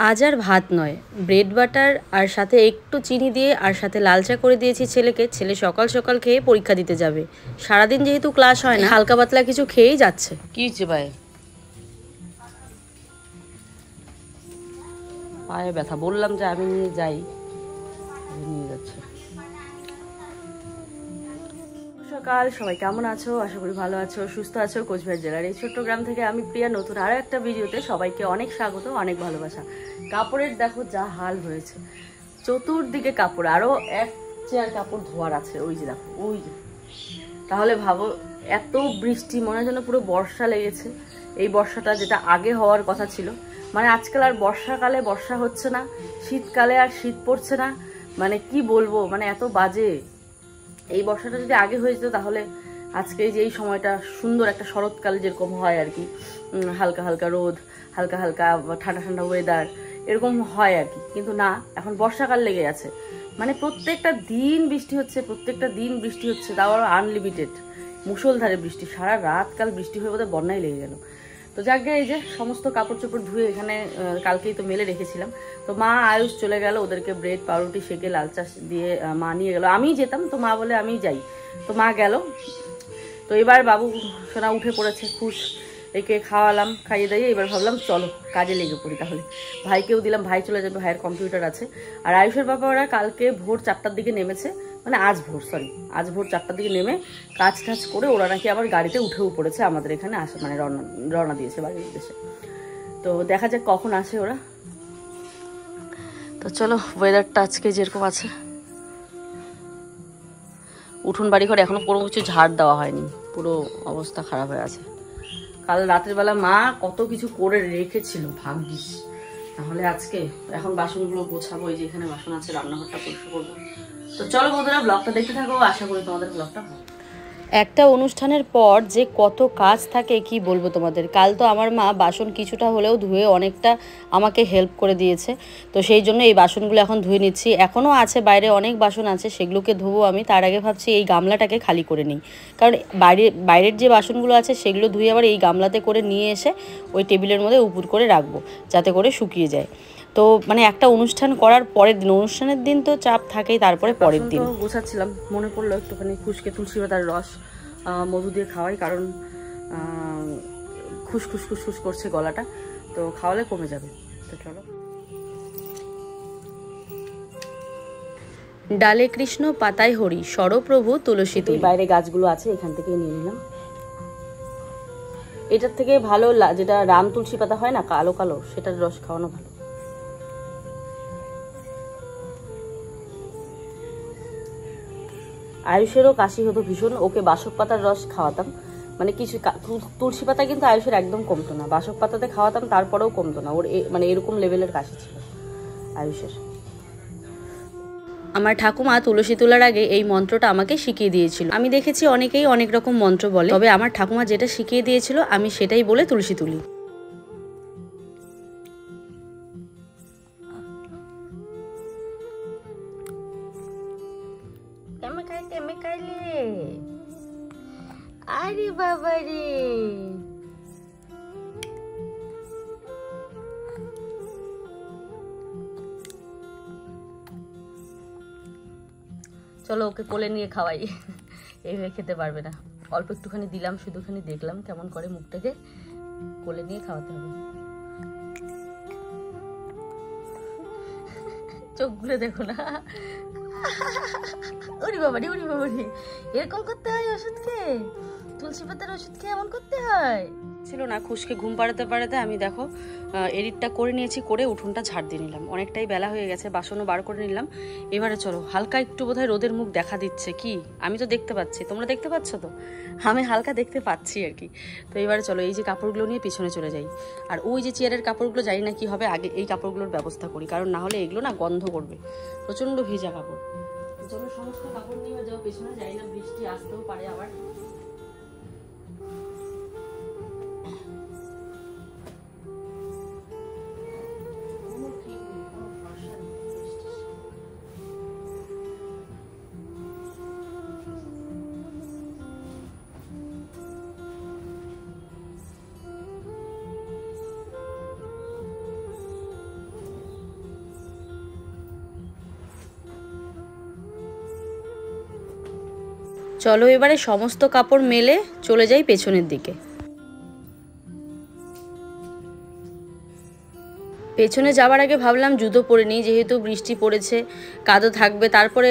আজ আর ভাত নয়, ব্রেড বাটার আর সাথে একটু চিনি দিয়ে আর সাথে লাল চা করে দিয়েছি ছেলেকে। ছেলে সকাল সকাল খেয়ে পরীক্ষা দিতে যাবে। সারাদিন যেহেতু ক্লাস হয় না, হালকা পাতলা কিছু খেয়েই যাচ্ছে। কি হচ্ছে ভাই? পায়ে ব্যথা, বললাম যে আমি নিয়ে যাই, নিয়ে যাচ্ছে। সকাল, সবাই কেমন আছো? আশা করি ভালো আছো, সুস্থ আছো। কোচবিহার জেলার এই ছোট্ট গ্রাম থেকে আমি প্রিয়া নতুন আরো একটা ভিডিওতে সবাইকে অনেক স্বাগত, অনেক ভালোবাসা। কাপড়ের দেখো যা হাল হয়েছে, চতুর্দিকে কাপড়, আরো এক চেয়ার কাপড় ধোয়ার আছে। ওই যে দেখো, ওই যে, তাহলে ভাবো এত বৃষ্টি, মনে হয় যেন পুরো বর্ষা লেগেছে। এই বর্ষাটা যেটা আগে হওয়ার কথা ছিল, মানে আজকাল আর বর্ষাকালে বর্ষা হচ্ছে না, শীতকালে আর শীত পড়ছে না, মানে কি বলবো, মানে এত বাজে। এই বর্ষাটা যদি আগে হয়ে যেত তাহলে আজকে যে এই সময়টা সুন্দর একটা শরৎকাল যেরকম হয় আর কি, হালকা হালকা রোদ, হালকা হালকা ঠান্ডা ঠান্ডা ওয়েদার, এরকম হয় আর কি। কিন্তু না, এখন বর্ষাকাল লেগে আছে, মানে প্রত্যেকটা দিন বৃষ্টি হচ্ছে, প্রত্যেকটা দিন বৃষ্টি হচ্ছে, তাও আরও আনলিমিটেড মুষলধারে বৃষ্টি। সারা রাত কাল বৃষ্টি হয়ে বোধহয় বন্যায় লেগে গেল। তো যাকে এই যে সমস্ত কাপড় চোপড় ধুয়ে এখানে কালকেই তো মেলে রেখেছিলাম। তো মা আয়ুষ চলে গেল, ওদেরকে ব্রেড পাউরুটি সেকে লাল চা দিয়ে মা নিয়ে গেল। আমি যেতাম, তো মা বলে আমি যাই, তো মা গেল। তো এবার বাবু সোনা উঠে পড়েছে, খুশ। একে খাওয়ালাম, খাইয়ে দাইয়ে এবার ভাবলাম চলো কাজে লেগে পড়ি। তাহলে ভাইকেও দিলাম, ভাই চলে যাবে, ভাইয়ের কম্পিউটার আছে। আর আয়ুষের বাবা ওরা কালকে ভোর 4টার দিকে নেমেছে, মানে আজ ভোর 4টার দিকে নেমে কাজ টাজ করে ওরা নাকি আবার গাড়িতে উঠেও পড়েছে, আমাদের এখানে আসে, মানে রওনা দিয়েছে বাড়ির উদ্দেশ্যে। তো দেখা যাক কখন আসে ওরা। তো চলো, ওয়েদারটা আজকে যেরকম আছে, উঠোন বাড়ি ঘরে এখনো কোনো কিছু ঝাড় দেওয়া হয়নি, পুরো অবস্থা খারাপ হয়ে আছে। কাল রাতের বেলা মা কত কিছু করে রেখেছিল, ভাগ্যিস, তাহলে আজকে। এখন বাসনগুলো গোছাবো, এই যে এখানে বাসন আছে, রান্নাঘরটা পরিষ্কার করবো। তো চলো বন্ধুরা, ব্লগটা দেখতে থাকো, আশা করি তোমাদের ব্লগটা ভালো। একটা অনুষ্ঠানের পর যে কত কাজ থাকে কি বলবো তোমাদের। কাল তো আমার মা বাসন কিছুটা হলেও ধুয়ে অনেকটা আমাকে হেল্প করে দিয়েছে, তো সেই জন্য এই বাসনগুলো এখন ধুয়ে নিচ্ছি। এখনও আছে বাইরে অনেক বাসন আছে, সেগুলোকে ধুবো আমি। তার আগে ভাবছি এই গামলাটাকে খালি করে নিই, কারণ বাইরের যে বাসনগুলো আছে সেগুলো ধুয়ে আবার এই গামলাতে করে নিয়ে এসে ওই টেবিলের মধ্যে উপুর করে রাখবো, যাতে করে শুকিয়ে যায়। তো মানে একটা অনুষ্ঠান করার পরের দিন, অনুষ্ঠানের দিন তো চাপ থাকেই, তারপরে পরের দিন গোছাচ্ছিলাম, মনে পড়লো একটুখানি খুশকে তুলসী পাতার রস মধু দিয়ে খাওয়াই, কারণ খুসখুস খুসখুস করছে গলাটা, তো খাওয়ালে কমে যাবে। তো চলো। ডালে কৃষ্ণ পাতায় হরি, সরপ্রভু তুলসী তুলি। বাইরে গাছগুলো আছে, এখান থেকে নিয়ে নিলাম। এটার থেকে ভালো যেটা রাম তুলসী পাতা হয় না, কালো কালো, সেটার রস খাওয়ানো ভালো। আয়ুষেরও কাশি হতো ভীষণ, ওকে বাসক পাতার রস খাওয়াতাম, মানে কিছু তুলসী পাতা কিন্তু আয়ুষের একদম কমতো না, বাসক পাতাতে খাওয়াতাম তারপরেও কমতো না ওর, মানে এরকম লেভেলের কাশি ছিল আয়ুষের। আমার ঠাকুমা তুলসী তোলার আগে এই মন্ত্রটা আমাকে শিখিয়ে দিয়েছিল। আমি দেখেছি অনেকেই অনেক রকম মন্ত্র বলে, তবে আমার ঠাকুমা যেটা শিখিয়ে দিয়েছিল আমি সেটাই বলে তুলসী তুলি। আরে বাবা রে, চলো ওকে কোলে নিয়ে খাওয়াই, এইভাবে খেতে পারবে না। অল্প একটুখানি দিলাম, শুধুখানি দেখলাম কেমন করে মুখটাকে, কোলে নিয়ে খাওয়াতে হবে। চোখগুলো দেখো না, ওরে বাবারি ওরে বাবারি, এরকম করতে হয় ওষুধ খেয়ে, তুলসী পাতার ওষুধ খেয়ে এমন করতে হয়। ছিল না, খুশকে ঘুম পাড়াতে পাড়াতে আমি দেখো এডিটটা করে নিয়েছি, করে উঠোনটা ঝাড় দিয়ে নিলাম। অনেকটাই বেলা হয়ে গেছে, বাসনও বার করে নিলাম। এবারে চলো, হালকা একটু বোধহয় রোদের মুখ দেখা দিচ্ছে, কি আমি তো দেখতে পাচ্ছি, তোমরা দেখতে পাচ্ছ তো? আমি হালকা দেখতে পাচ্ছি আর কি। তো এবারে চলো, এই যে কাপড়গুলো নিয়ে পিছনে চলে যাই। আর ওই যে চেয়ারের কাপড়গুলো জানি না কি হবে, আগে এই কাপড়গুলোর ব্যবস্থা করি, কারণ না হলে এগুলো না গন্ধ করবে, প্রচণ্ড ভেজা কাপড়। চলো সমস্ত কাপড় নিয়ে যাও পেছনে, যাই না বৃষ্টি আসতেও পারে আবার। চলো এবারে সমস্ত কাপড় মেলে চলে যাই পেছনের দিকে। পেছনে যাওয়ার আগে ভাবলাম জুতো পরে নিই, যেহেতু বৃষ্টি পড়েছে, কাদো থাকবে, তারপরে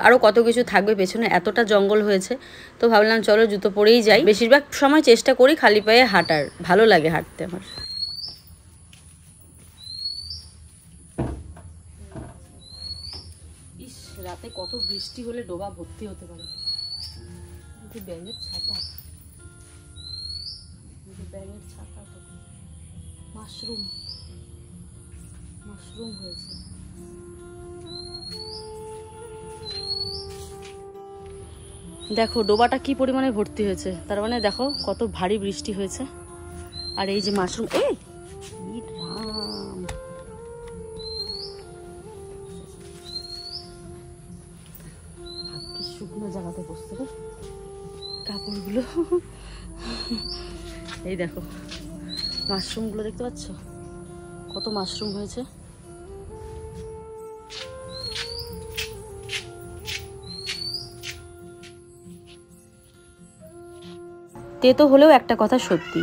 আরও কত কিছু থাকবে, পেছনে এতটা জঙ্গল হয়েছে, তো ভাবলাম চলো জুতো পরেই যাই। বেশিরভাগ সময় চেষ্টা করি খালি পায়ে হাঁটার, ভালো লাগে হাঁটতে আমার। ইস, রাতে কত বৃষ্টি হলে ডোবা ভর্তি হতে পারে। ব্যাঙের ছাতা, ব্যাঙের ছাতা তো মাশরুম হয়েছে। দেখো ডোবাটা কি পরিমাণে ভর্তি হয়েছে, তার মানে দেখো কত ভারী বৃষ্টি হয়েছে। আর এই যে মাশরুম, শুকনো জায়গাতে বসতে রে কাপড়গুলো। এই দেখো মাশরুমগুলো দেখতে পাচ্ছ, কত মাশরুম হয়েছে। তেতো হলেও একটা কথা সত্যি,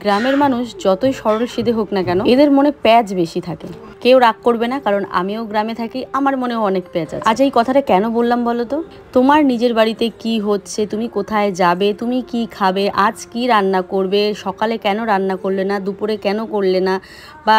গ্রামের মানুষ যতই সরল সিধে হোক না কেন, এদের মনে প্যাঁচ বেশি থাকে। কেউ রাগ করবে না, কারণ আমিও গ্রামে থাকি, আমার মনেও অনেক প্যাঁচ আছে। আজ এই কথাটা কেন বললাম বলো তো? তোমার নিজের বাড়িতে কি হচ্ছে, তুমি কোথায় যাবে, তুমি কি খাবে, আজ কি রান্না করবে, সকালে কেন রান্না করলে না, দুপুরে কেন করলে না, বা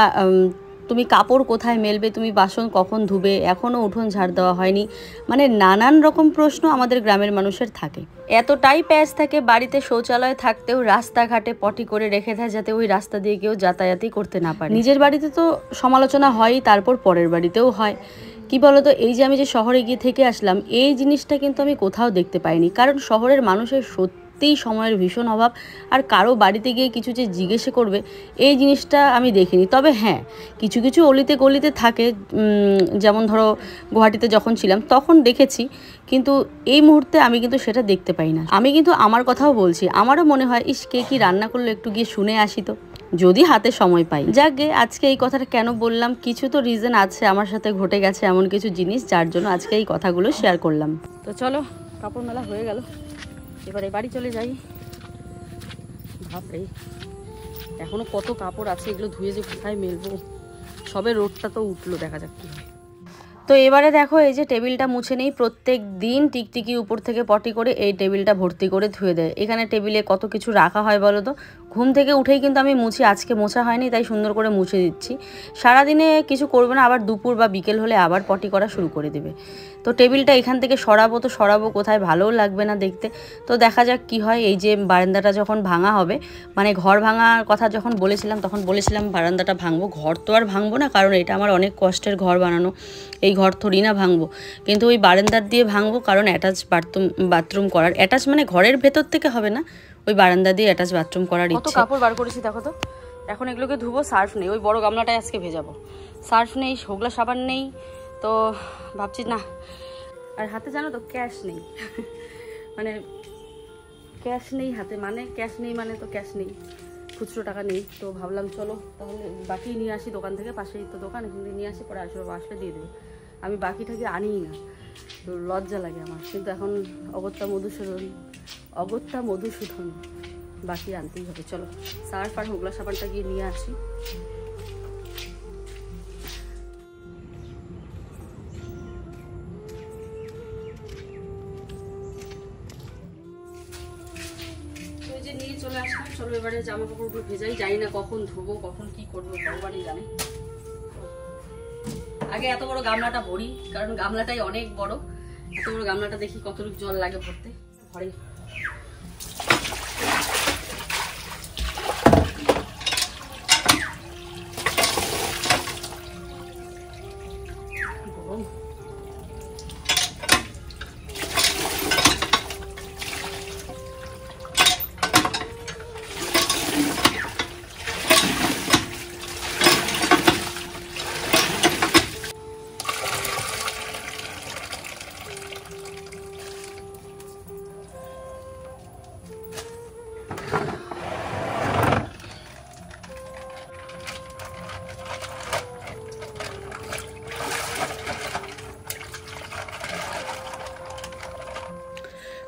তুমি কাপড় কোথায় মেলবে, তুমি বাসন কখন ধুবে, এখনও উঠোন ঝাড় দেওয়া হয়নি, মানে নানান রকম প্রশ্ন আমাদের গ্রামের মানুষের থাকে। এতটাই প্যাঁচ থাকে, বাড়িতে শৌচালয় থাকতেও রাস্তাঘাটে পটি করে রেখে দেয় যাতে ওই রাস্তা দিয়ে কেউ যাতায়াতই করতে না পারে। নিজের বাড়িতে তো সমালোচনা হয়ই, তারপর পরের বাড়িতেও হয়। কি বলতো, এই যে আমি যে শহরে গিয়ে থেকে আসলাম, এই জিনিসটা কিন্তু আমি কোথাও দেখতে পাইনি, কারণ শহরের মানুষের সত্যিই সময়ের ভীষণ অভাব। আর কারো বাড়িতে গিয়ে কিছু যে জিজ্ঞেসে করবে, এই জিনিসটা আমি দেখিনি। তবে হ্যাঁ, কিছু কিছু অলিতে গলিতে থাকে, যেমন ধরো গুয়াহাটিতে যখন ছিলাম তখন দেখেছি, কিন্তু এই মুহূর্তে আমি কিন্তু সেটা দেখতে পাই না। আমি কিন্তু আমার কথাও বলছি, আমারও মনে হয় ইস, কে কি রান্না করলো, একটু গিয়ে শুনে আসি তো, যদি হাতে সময় পাই। যাকে আজকে এই কথাটা কেন বললাম, কিছু তো রিজন আছে, আমার সাথে ঘটে গেছে এমন কিছু জিনিস, যার জন্য আজকে এই কথাগুলো শেয়ার করলাম। তো চলো, কাপড় মেলা হয়ে গেল, এবারে বাড়ি চলে যাই। বাপরে, এখনো কত কাপড় আছে, এগুলো ধুয়ে যে কোথায় মেলবো, সবে রোদটা তো উঠলো, দেখা যাক কি হয়। তো এবারে দেখো, এই যে টেবিলটা মুছে নেই, প্রত্যেক দিন টিকটিকি উপর থেকে পটি করে এই টেবিলটা ভর্তি করে ধুয়ে দেয়। এখানে টেবিলে কত কিছু রাখা হয় বলো তো। ঘুম থেকে উঠেই কিন্তু আমি মুছি, আজকে মোছা হয়নি তাই সুন্দর করে মুছে দিচ্ছি। সারাদিনে কিছু করবে না, আবার দুপুর বা বিকেল হলে আবার পটি করা শুরু করে দেবে। তো টেবিলটা এখান থেকে সরাবো কোথায়, ভালোও লাগবে না দেখতে। তো দেখা যাক কি হয়। এই যে বারান্দাটা যখন ভাঙা হবে, মানে ঘর ভাঙার কথা যখন বলেছিলাম, তখন বলেছিলাম বারান্দাটা ভাঙবো, ঘর তো আর ভাঙবো না, কারণ এটা আমার অনেক কষ্টের ঘর বানানো, এই ঘর থরি না ভাঙবো, কিন্তু ওই বারান্দার দিয়ে ভাঙবো, কারণ অ্যাটাচ বাথরুম করার, অ্যাটাচ মানে ঘরের ভেতর থেকে হবে না, ওই বারান্দা দিয়ে অ্যাটাচ বাথরুম করার ইচ্ছে। কত কাপড় বার করেছি দেখো তো। এখন এগুলোকে ধুবো, সার্ফ নেই, ওই বড় গামলাটায় আজকে ভেজাবো, সার্ফ নেই, হোগলা সাবান নেই, তো ভাবছি না। আর হাতে জানো তো ক্যাশ নেই, মানে ক্যাশ নেই হাতে, মানে ক্যাশ নেই মানে তো ক্যাশ নেই, খুচরো টাকা নেই। তো ভাবলাম চলো তাহলে বাকি নিয়ে আসি দোকান থেকে, পাশেই তো দোকান, এখান থেকে নিয়ে আসি, পরে আসলে দিয়ে দেবে। আমি বাকি টাকি আনিই না, লজ্জা লাগে আমার, কিন্তু এখন অগত্যা মধুসূদন বাকি আনতেই হবে। চলো সার্ফ আর হোগলা সাবানটা গিয়ে নিয়ে আসি। নিয়ে চলে আসলাম, চলো এবারে জামা কাপড়গুলো ভেজাই, জানি না কখন ধোবো, কখন কি করবো, ভগবানই জানে। আগে এত বড় গামলাটা ভরি, কারণ গামলাটাই অনেক বড়, এত বড় গামলাটা দেখি কতটুকু জল লাগে ভরতে, ভরে।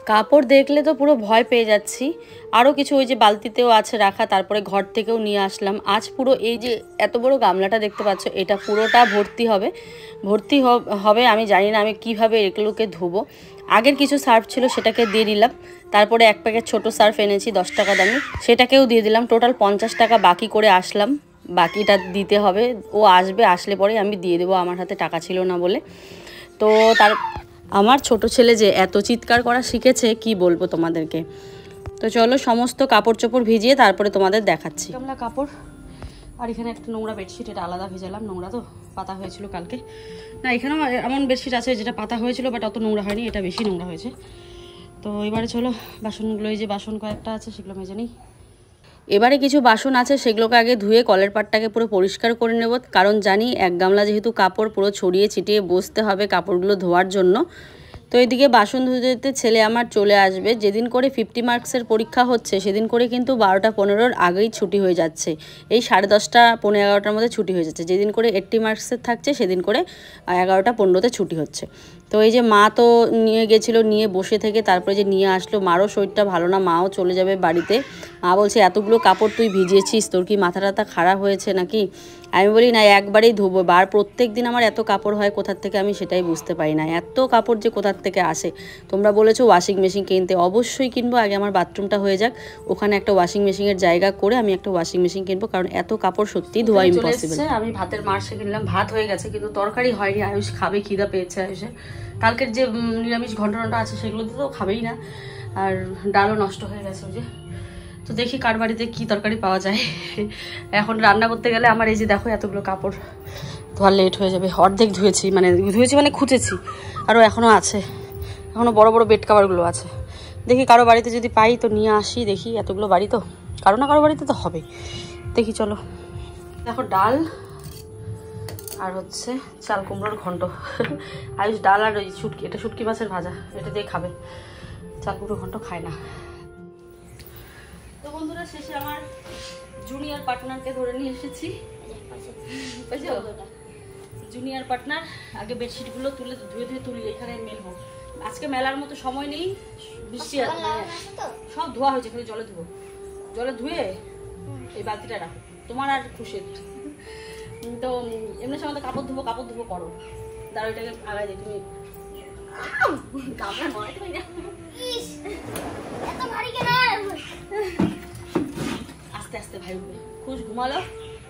কাপড় দেখলে তো পুরো ভয় পেয়ে যাচ্ছি। আরও কিছু ওই যে বালতিতেও আছে রাখা, তারপরে ঘর থেকেও নিয়ে আসলাম। আজ পুরো এই যে এত বড় গামলাটা দেখতে পাচ্ছ, এটা পুরোটা ভর্তি হবে। আমি জানি না আমি কিভাবে এগুলোকে ধুবো। আগের কিছু সার্ফ ছিল সেটাকে দিয়ে দিলাম, তারপরে এক প্যাকেট ছোট সার্ফ এনেছি 10 টাকা দামি, সেটাকেও দিয়ে দিলাম। টোটাল 50 টাকা বাকি করে আসলাম, বাকিটা দিতে হবে। ও আসলে পরে আমি দিয়ে দেবো, আমার হাতে টাকা ছিল না বলে। তো আমার ছোট ছেলে যে এত চিৎকার করা শিখেছে কি বলবো তোমাদেরকে। তো চলো সমস্ত কাপড় চোপড় ভিজিয়ে তারপরে তোমাদের দেখাচ্ছি। গামলা কাপড়, আর এখানে একটা নোংরা বেডশিট, এটা আলাদা ভেজালাম, নোংরা তো পাতা হয়েছিল কালকে। না এখানেও এমন বেডশিট আছে যেটা পাতা হয়েছিল বাট অত নোংরা হয়নি, এটা বেশি নোংরা হয়েছে। তো এবারে চলো বাসনগুলো, এই যে বাসন কয়েকটা আছে সেগুলো মেজে নিই। এবারে কিছু বাসন আছে সেগুলোকে আগে ধুয়ে কলের পাটটাকে পুরো পরিষ্কার করে নেব, কারণ জানি এক গামলা যেহেতু কাপড় পুরো ছড়িয়ে ছিটিয়ে বসতে হবে কাপড়গুলো ধোয়ার জন্য। তো এদিকে বাসন ধুতে ধুতে ছেলে আমার চলে আসবে। যেদিন করে 50 মার্কসের পরীক্ষা হচ্ছে সেদিন করে কিন্তু 12টা 15-র আগেই ছুটি হয়ে যাচ্ছে, এই 10:30 পৌনে 11টার মধ্যে ছুটি হয়ে যাচ্ছে। যেদিন করে 80 মার্কসের থাকছে সেদিন করে 11টা 15তে ছুটি হচ্ছে। তো এই যে মা তো নিয়ে গেছিলো, নিয়ে বসে থেকে তারপরে যে নিয়ে আসলো। মারও শরীরটা ভালো না, মাও চলে যাবে বাড়িতে। মা বলছে এতগুলো কাপড় তুই ভিজিয়েছিস, তোর কি মাথা টাথা খারাপ হয়েছে নাকি? আমি বলি না, একবারেই ধোবো। প্রত্যেক দিন আমার এত কাপড় হয় কোথার থেকে, আমি সেটাই বুঝতে পারি না, এত কাপড় যে কোথার থেকে আসে। তোমরা বলেছো ওয়াশিং মেশিন কিনতে, অবশ্যই কিনবো। আগে আমার বাথরুমটা হয়ে যাক, ওখানে একটা ওয়াশিং মেশিনের জায়গা করে আমি একটা ওয়াশিং মেশিন কিনবো, কারণ এত কাপড় সত্যিই ধোয়া ইম্পসিবল। আমি ভাতের মার্শে কিনলাম, ভাত হয়ে গেছে কিন্তু তরকারি হয়নি। আয়ুষ খাবে, খিদা পেয়েছে আয়ুষে। কালকের যে নিরামিষ ঘন্টা আছে সেগুলোতে তো খাবেই না, আর ডালও নষ্ট হয়ে গেছে ওই যে। তো দেখি কার বাড়িতে কী তরকারি পাওয়া যায়। এখন রান্না করতে গেলে আমার এই যে দেখো এতগুলো কাপড় ধোয়া লেট হয়ে যাবে। অর্ধেক ধুয়েছি মানে খুঁজেছি, আরও এখনও আছে, এখনও বড় বড় বেড কাভারগুলো আছে। দেখি কারো বাড়িতে যদি পাই তো নিয়ে আসি। দেখি এতগুলো বাড়ি তো কারো না কারো বাড়িতে তো হবে, দেখি চলো। দেখো ডাল আর হচ্ছে চাল কুমড়োর ঘন্ট। আয়ুষ ডাল আর ওই শুটকি, এটা শুটকি মাছের ভাজা, এটা দিয়ে খাবে। চাল কুমড়ো ঘন্ট খায় না। তো বন্ধুরা শেষে আমার জুনিয়র পার্টনারকে ধরে নিয়ে এসেছি। জুনিয়র পার্টনার, আগে বেডশিটগুলো ধুয়ে তুলি, এখানে মেলবো। আজকে মেলার মতো সময় নেই, বৃষ্টি সব ধোয়া হয়েছে, খালি জলে ধুবো। জলে ধুয়ে এই বালতিটা রাখো তোমার আর খুশির। তো এমনি সময় তো কাপড় ধুবো করো, দাঁড়ো এটাকে আগায় দিই। তুমি আস্তে আস্তে ভাই খুশ ঘুমালো।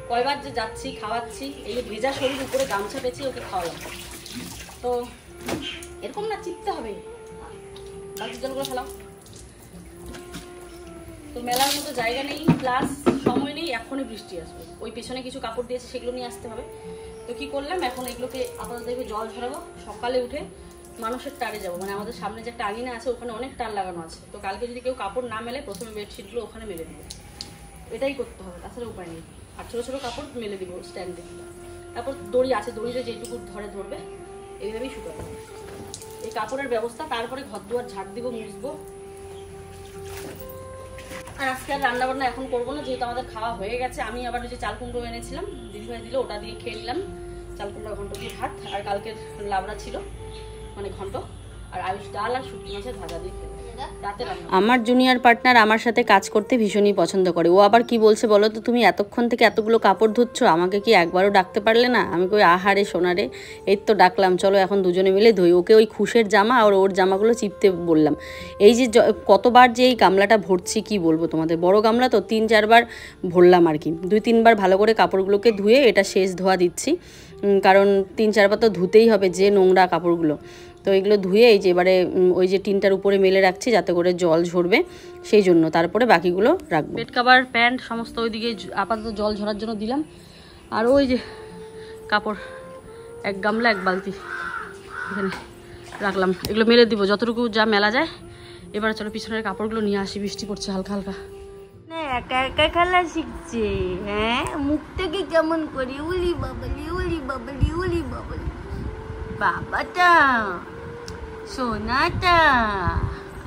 কয়বার যে যাচ্ছি খাওয়াচ্ছি, এই যে ভেজা শরীর উপরে গামছা পেঁচিয়ে ওকে খাওয়ালাম। তো এরকম না, চিপতে হবে। বালতির জলগুলো ফেলাও। তো মেলার মতো জায়গা নেই, প্লাস সময় নেই, এখনই বৃষ্টি আসবে। ওই পেছনে কিছু কাপড় দিয়েছে সেগুলো নিয়ে আসতে হবে। তো কি করলাম, এখন এগুলোকে আপাতত দেখবে জল ঝরাবো। সকালে উঠে মানুষের টারে যাবো, মানে আমাদের সামনে যে একটা আঙিনা আছে ওখানে অনেক টার লাগানো আছে। তো কালকে যদি কেউ কাপড় না মেলে প্রথমে বেডশিটগুলো ওখানে মেলে দেবো, এটাই করতে হবে, তাছাড়া উপায় নেই। আর ছোটো ছোটো কাপড় মেলে দিব স্ট্যান্ডে। তারপর দড়ি আছে, দড়িতে যেটুকু ধরবে এইভাবেই শুকাতে হবে। এই কাপড়ের ব্যবস্থা, তারপরে ঘর দুয়ার ঝাড় দিব, মুছবো। আর আজকে আর রান্নাবান্না এখন করবো না, যেহেতু আমাদের খাওয়া হয়ে গেছে। আমি আবার ওই যে চাল কুমড়ো এনেছিলাম, দিদিভাই দিল, ওটা দিয়ে খেয়ে নিলাম। চাল কুমড়ো ঘন্ট দিয়ে ভাত, আর কালকের লাবড়া ছিল মানে ঘন্ট, আর আয়ুষ ডাল আর শুটকি মাছের ভাজা দিয়ে খেয়ে। আমার জুনিয়র পার্টনার আমার সাথে কাজ করতে ভীষণই পছন্দ করে। ও আবার কি বলছে বলো তো, তুমি এতক্ষণ থেকে এতগুলো কাপড় ধুচ্ছ, আমাকে কি একবারও ডাকতে পারলে না? আমি কই আহারে সোনারে, এই তো ডাকলাম, চলো এখন দুজনে মিলে ধুই। ওকে ওই খুশের জামা আর ওর জামাগুলো চিপতে বললাম। এই যে কতবার যে এই গামলাটা ভরছি কি বলবো তোমাদের, বড় গামলা তো 3-4 বার ভরলাম আর কি। 2-3 বার ভালো করে কাপড়গুলোকে ধুয়ে এটা শেষ ধোয়া দিচ্ছি, কারণ 3-4 বার তো ধুতেই হবে যে নোংরা কাপড়গুলো। তো এগুলো ধুয়ে এই যে এবারে ওই যে টিনটার উপরে মেলে রাখছি যাতে করে জল ঝরবে, সেই জন্য। তারপরে বাকিগুলো রাখবো। বেড কাভার প্যান্ট সমস্ত ওইদিকে আপাতত জল ঝরার জন্য দিলাম। আর ওই যে কাপড় এক গামলা এক বালতি এখানে রাখলাম, এগুলো মেলে দিব যতটুকু যা মেলা যায়। এবার চলো পিছনের কাপড়গুলো নিয়ে আসি, বৃষ্টি পড়ছে হালকা হালকা। একা একা খেলা শিখছে, হ্যাঁ মুখটাকে কেমন করি, উলি বাবলি উলি বাবলি উলি বাবলি। বাবাটা সোনাটা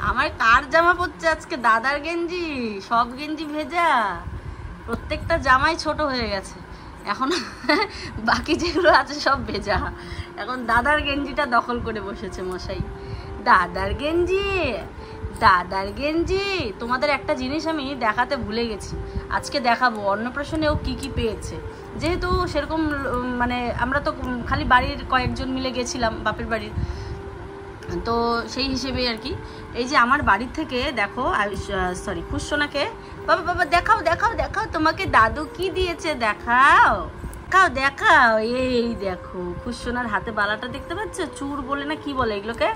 আমার কার জামা পরছে আজকে? দাদার গেঞ্জি, সব গেঞ্জি ভেজা, প্রত্যেকটা জামাই ছোট হয়ে গেছে। এখন বাকি যেগুলো আছে সব ভেজা। এখন দাদার গেঞ্জিটা দখল করে বসেছে মশাই। দাদার গেঞ্জি দাদার গেঞ্জি। তোমাদের একটা জিনিস আমি দেখাতে ভুলে গেছি, আজকে দেখাবো অন্নপ্রাশনেও কি কি পেয়েছে। যেহেতু সেরকম মানে আমরা তো খালি বাড়ির কয়েকজন মিলে গেছিলাম বাপের বাড়ির, তো সেই হিসেবে আর কি। এই যে আমার বাড়ির থেকে দেখো, সরি খুশসোনাকে, বাবা বাবা দেখাও দেখাও দেখাও তোমাকে দাদু কি দিয়েছে, দেখাও দেখাও দেখাও। এই দেখো খুশসোনার হাতে বালাটা দেখতে পাচ্ছ, চুর বলে না কি বলে এগুলোকে,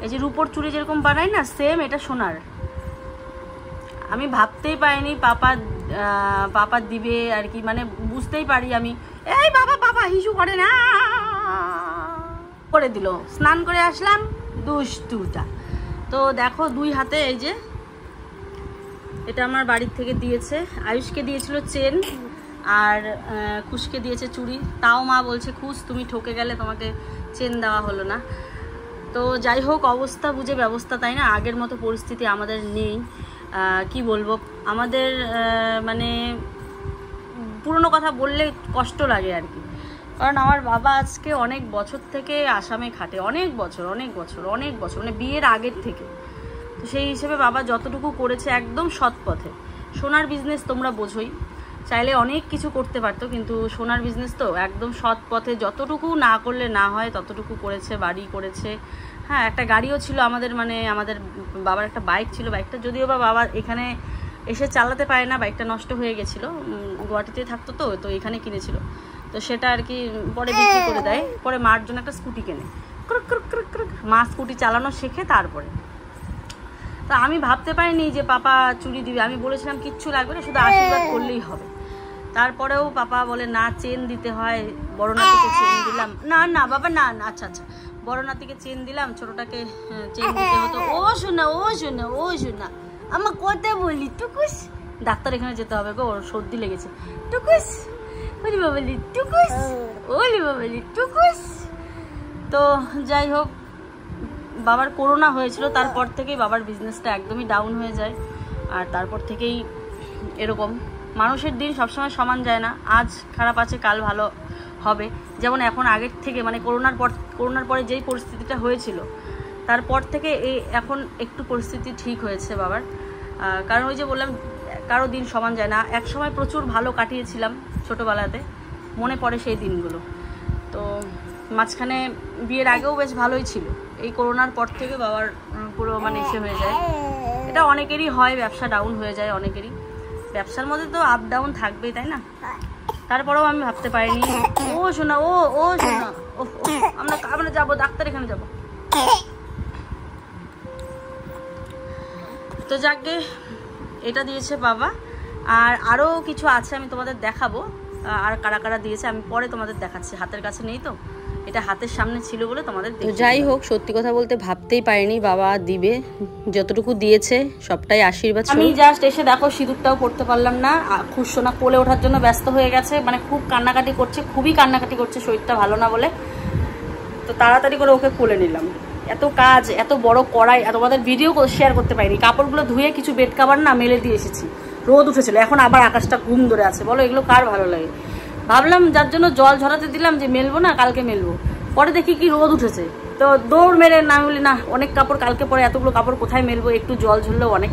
এই যে রূপোর চুড়ি যেরকম বানায় না, সেম এটা সোনার। আমি ভাবতেই পারিনি পাপা দিবে আর কি, মানে বুঝতেই পারি আমি। এই বাবা বাবা হিসু করে না, করে দিল। স্নান করে আসলাম, দুষ্টুটা। তো দেখো 2 হাতে, এই যে এটা আমার বাড়ির থেকে দিয়েছে। আয়ুষকে দিয়েছিল চেন, আর খুশকে দিয়েছে চুড়ি। তাও মা বলছে, খুশ তুমি ঠকে গেলে, তোমাকে চেন দেওয়া হলো না। তো যাই হোক, অবস্থা বুঝে ব্যবস্থা, তাই না? আগের মতো পরিস্থিতি আমাদের নেই। কি বলবো, আমাদের মানে পুরনো কথা বললে কষ্ট লাগে আর কি। কারণ আমার বাবা আজকে অনেক বছর থেকে আসামে খাটে, অনেক বছর মানে বিয়ের আগের থেকে। তো সেই হিসেবে বাবা যতটুকু করেছে একদম সৎ পথে। সোনার বিজনেস তোমরা বোঝোই, চাইলে অনেক কিছু করতে পারতো, কিন্তু সোনার বিজনেস তো একদম সৎ পথে, যতটুকু না করলে না হয় ততটুকু করেছে। বাড়ি করেছে, হ্যাঁ একটা গাড়িও ছিল আমাদের, মানে আমাদের বাবার একটা বাইক ছিল। বাইকটা যদিও বা বাবা এখানে এসে চালাতে পারে না, বাইকটা নষ্ট হয়ে গেছিলো, গুয়াহাটিতে থাকতো তো এখানে কিনেছিল। তো সেটা আর কি পরে বিক্রি করে দেয়। পরে মার জন্য একটা স্কুটি কেনে, মা স্কুটি চালানো শেখে তারপরে। তো আমি ভাবতে পারিনি যে পাপা চুড়ি দিবে। আমি বলেছিলাম কিচ্ছু লাগবে না, শুধু আশীর্বাদ করলেই হবে। তারপরেও পাপা বলে না, চেন দিতে হয়। বড় নাতিকে চেন দিলাম, না না বাবা না না, আচ্ছা আচ্ছা, বড় নাতিকে চেন দিলাম, ছোটটাকে চেন দিতে হতো। ও শোনা ও শোনা ও শোনা, আমার কথা বলি টুকুস। ডাক্তার এখানে যেতে হবে গো, ওর সর্দি লেগেছে। টুকুস ওলি বাবালি টুকুস, ওলি বাবালি টুকুস। তো যাই হোক, বাবার করোনা হয়েছিল, তারপর থেকেই বাবার বিজনেসটা একদমই ডাউন হয়ে যায়। আর তারপর থেকেই এরকম, মানুষের দিন সবসময় সমান যায় না, আজ খারাপ আছে কাল ভালো হবে। যেমন এখন আগের থেকে, মানে করোনার পরে যেই পরিস্থিতিটা হয়েছিল, তারপর থেকে এখন একটু পরিস্থিতি ঠিক হয়েছে বাবার। কারণ ওই যে বললাম, কারো দিন সমান যায় না। এক সময় প্রচুর ভালো কাটিয়েছিলাম ছোটোবেলাতে, মনে পড়ে সেই দিনগুলো। তো মাঝখানে বিয়ের আগেও বেশ ভালোই ছিল, এই করোনার পর থেকে বাবার পুরো মানে এসে হয়ে যায়। এটা অনেকেরই হয়, ব্যবসা ডাউন হয়ে যায় অনেকেরই। ব্যবসার মধ্যে তো আপ ডাউন থাকবেই, তাই না? তারপরেও আমি ভাবতে পারিনি। ও শোনা ও শোনা, আমরা যাবো ডাক্তার, এখানে যাবো। তো যাকে এটা দিয়েছে বাবা, আর আরও কিছু আছে আমি তোমাদের দেখাবো। আর কারা কারা দিয়েছে আমি পরে তোমাদের দেখাচ্ছি, হাতের কাছে নেই তো, এটা হাতের সামনে ছিল বলে তোমাদের। যাই হোক, সত্যি কথা বলতে ভাবতেই পারিনি বাবা দিবে। যতটুকু দিয়েছে সবটাই আশীর্বাদ। আমি জাস্ট এসে দেখো সিঁদুরটাও পড়তে পারলাম না। খুশসোনা কোলে ওঠার জন্য ব্যস্ত হয়ে গেছে, মানে খুব কান্নাকাটি করছে, খুবই কান্নাকাটি করছে, শরীরটা ভালো না বলে। তো তাড়াতাড়ি করে ওকে কোলে নিলাম। এত কাজ, এত বড় কড়াই, তোমাদের ভিডিও শেয়ার করতে পারিনি। কাপড়গুলো ধুয়ে কিছু বেড কাভার না মেলে দিয়ে এসেছি, রোদ উঠেছিল, এখন আবার আকাশটা ঘুম ধরে আছে। বলো এগুলো কার ভালো লাগে? ভাবলাম যার জন্য জল ঝরাতে দিলাম যে মেলবো না, কালকে মেলবো, পরে দেখি কি রোদ উঠেছে, তো দৌড় মেরে না বলি না, অনেক কাপড় কালকে পরে, এতগুলো কাপড় কোথায় মেলবো, একটু জল ঝরলেও অনেক।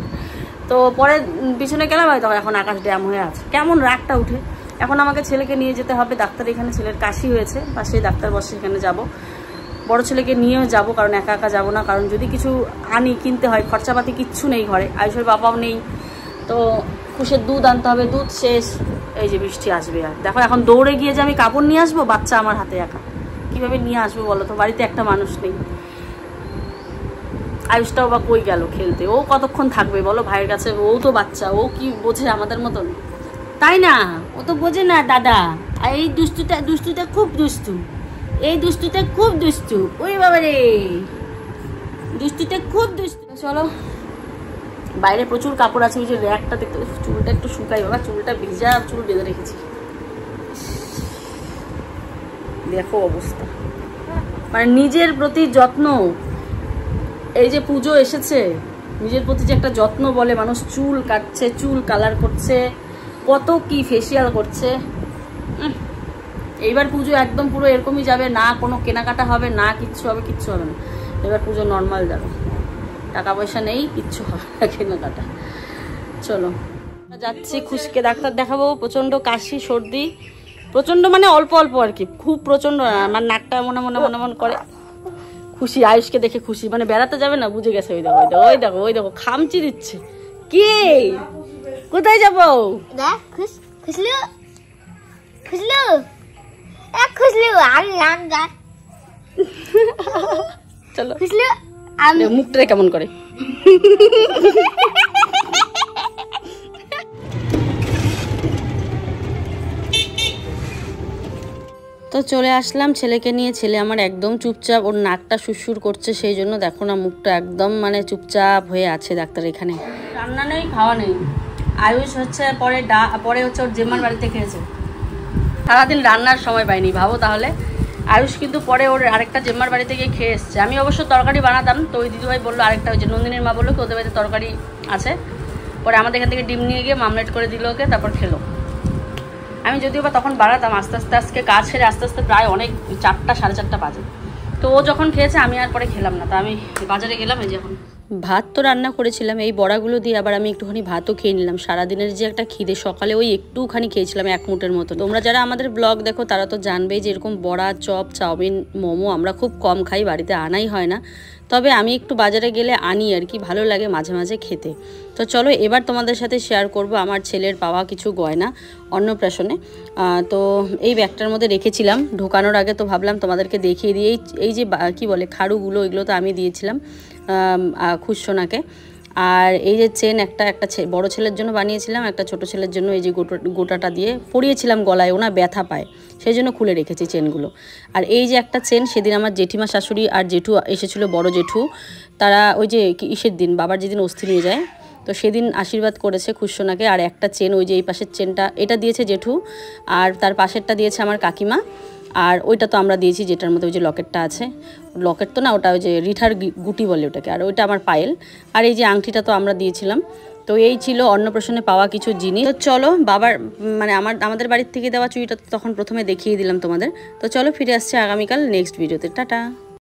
তো পরে পিছনে গেলাম, হয়তো এখন আকাশ ড্যাম হয়ে আছে, কেমন রাগটা উঠে। এখন আমাকে ছেলেকে নিয়ে যেতে হবে ডাক্তার, এখানে ছেলের কাশি হয়েছে, পাশে ডাক্তার বসে, এখানে যাব। বড় ছেলেকে নিয়েও যাব, কারণ একা একা যাবো না, কারণ যদি কিছু আনি কিনতে হয়, খরচাপাতি কিচ্ছু নেই ঘরে, আয়ুষের বাবাও নেই। তো খুশের দুধ আনতে হবে, দুধ শেষ। এই যে বৃষ্টি আসবে, আর দেখো এখন দৌড়ে গিয়ে যে আমি কাপড় নিয়ে আসবো, বাচ্চা আমার হাতে একা, কিভাবে নিয়ে আসবো বলো তো? বাড়িতে একটা মানুষ নেই। আয়ুষটাও বা কই গেল খেলতে, ও কতক্ষণ থাকবে বলো ভাইয়ের কাছে? ও তো বাচ্চা, ও কি বোঝে আমাদের মতন, তাই না? ও তো বোঝে না দাদা। আর এই দুষ্টুটা খুব দুষ্টু, এই দুষ্টুটা খুব দুষ্টু। ওই বাবা রে, দুষ্টুটা খুব দুষ্টু। চলো, বাইরে প্রচুর কাপড় আছে, ওই যে র্যাকটা দেখতে। চুলটা একটু শুকাই বাবা, চুলটা ভিজা, চুল বেঁধে রেখেছি, দেখো অবস্থা। মানে নিজের প্রতি যত্ন, এই যে পুজো এসেছে, নিজের প্রতি যে একটা যত্ন বলে মানুষ, চুল কাটছে, চুল কালার করছে, কত কি ফেসিয়াল করছে। এইবার পুজো একদম পুরো এরকমই যাবে, না কোনো কেনাকাটা হবে, না কিচ্ছু হবে, কিচ্ছু হবে না। এবার পুজো নর্মাল যাবে। টাকা পয়সা নেই, কিচ্ছু হবে না কেনাকাটা। চলো যাচ্ছি খুশকে ডাক্তার দেখাবো। প্রচণ্ড কাশি সর্দি, প্রচণ্ড মানে অল্প অল্প আর কি, খুব প্রচণ্ড না। আমার নাকটা মনে মনে মনে মনে করে। খুশি আয়ুষকে দেখে খুশি, মানে বেড়াতে যাবে না বুঝে গেছে। ওই দেখো ওই দেখো ওই দেখো ওই দেখো খামচি দিচ্ছে। কি কোথায় যাবো? খুশলু খুশলু খুশলু আমি গান গান চলো খুশলু মুখটা কেমন করে। তো চলে আসলাম ছেলেকে নিয়ে। ছেলে আমার একদম চুপচাপ, ওর নাকটা সুরসুর করছে, সেই জন্য দেখো না মুখটা একদম মানে চুপচাপ হয়ে আছে ডাক্তার এখানে। রান্না নেই, খাওয়া নেই। আয়ুষ হচ্ছে পরে হচ্ছে ওর জেম্মার বাড়িতে খেয়েছে, সারাদিন রান্নার সময় পাইনি ভাবো তাহলে। আয়ুষ কিন্তু পরে ওর আরেকটা জেম্মার বাড়িতে গিয়ে খেয়ে এসছে। আমি অবশ্য তরকারি বানাতাম, তো ওই দিদিভাই বললো আরেকটা, ওই যে নন্দিনীর মা বললো কি ওদের বাড়িতে তরকারি আছে, পরে আমাদের এখান থেকে ডিম নিয়ে গিয়ে মামলেট করে দিল ওকে, তারপর খেলো। আমি যদিও বা তখন বাড়াতাম আস্তে আস্তে, আজকে কাজ সেরে আস্তে আস্তে প্রায় অনেক 4টা 4:30 বাজে। তো ও যখন খেয়েছে আমি আর পরে খেলাম না। তা আমি বাজারে গেলাম, এই যে এখন ভাত তো রান্না করেছিলাম, এই বড়াগুলো দিয়ে আবার আমি একটুখানি ভাতও খেয়ে নিলাম। সারাদিনের যে একটা খিদে, সকালে ওই একটুখানি খেয়েছিলাম 1 মুঠের মতো। তোমরা যারা আমাদের ব্লগ দেখো তারা তো জানবেই যে এরকম বড়া, চপ, চাউমিন, মোমো আমরা খুব কম খাই, বাড়িতে আনাই হয় না। তবে আমি একটু বাজারে গেলে আনি আর কি, ভালো লাগে মাঝে মাঝে খেতে। তো চলো এবার তোমাদের সাথে শেয়ার করব আমার ছেলের পাওয়া কিছু গয়না অন্নপ্রাশনে। তো এই ব্যাগটার মধ্যে রেখেছিলাম ঢোকানোর আগে, তো ভাবলাম তোমাদেরকে দেখিয়ে দিই। এই যে কি বলে খাড়ুগুলো, এগুলো তো আমি দিয়েছিলাম খুশসোনাকে। আর এই যে চেন একটা বড় ছেলের জন্য বানিয়েছিলাম, একটা ছোট ছেলের জন্য এই যে গোটাটা দিয়ে পরিয়েছিলাম গলায়, ওনা ব্যথা পায় সেই জন্য খুলে রেখেছি চেনগুলো। আর এই যে একটা চেন, সেদিন আমার জেঠিমা শাশুড়ি আর জেঠু এসেছিলো, বড় জেঠু, তারা ওই যে ইসের দিন বাবার যেদিন অস্থি নিয়ে যায়, তো সেদিন আশীর্বাদ করেছে খুশসোনাকে। আর একটা চেন ওই যে এই পাশের চেনটা, এটা দিয়েছে জেঠু, আর তার পাশেরটা দিয়েছে আমার কাকিমা। আর ওইটা তো আমরা দিয়েছি, যেটার মধ্যে ওই যে লকেটটা আছে, লকেট তো না ওটা, ওই যে রিঠার গুটি বলে ওটাকে, আর ওইটা আমার পায়েল। আর এই যে আংটিটা তো আমরা দিয়েছিলাম। তো এই ছিল অন্নপ্রাশনে পাওয়া কিছু জিনিস। তো চলো বাবার মানে আমাদের বাড়ির থেকে দেওয়া চুড়িটা তখন প্রথমে দেখিয়ে দিলাম তোমাদের। তো চলো ফিরে আসছে আগামীকাল নেক্সট ভিডিওতে। টাটা।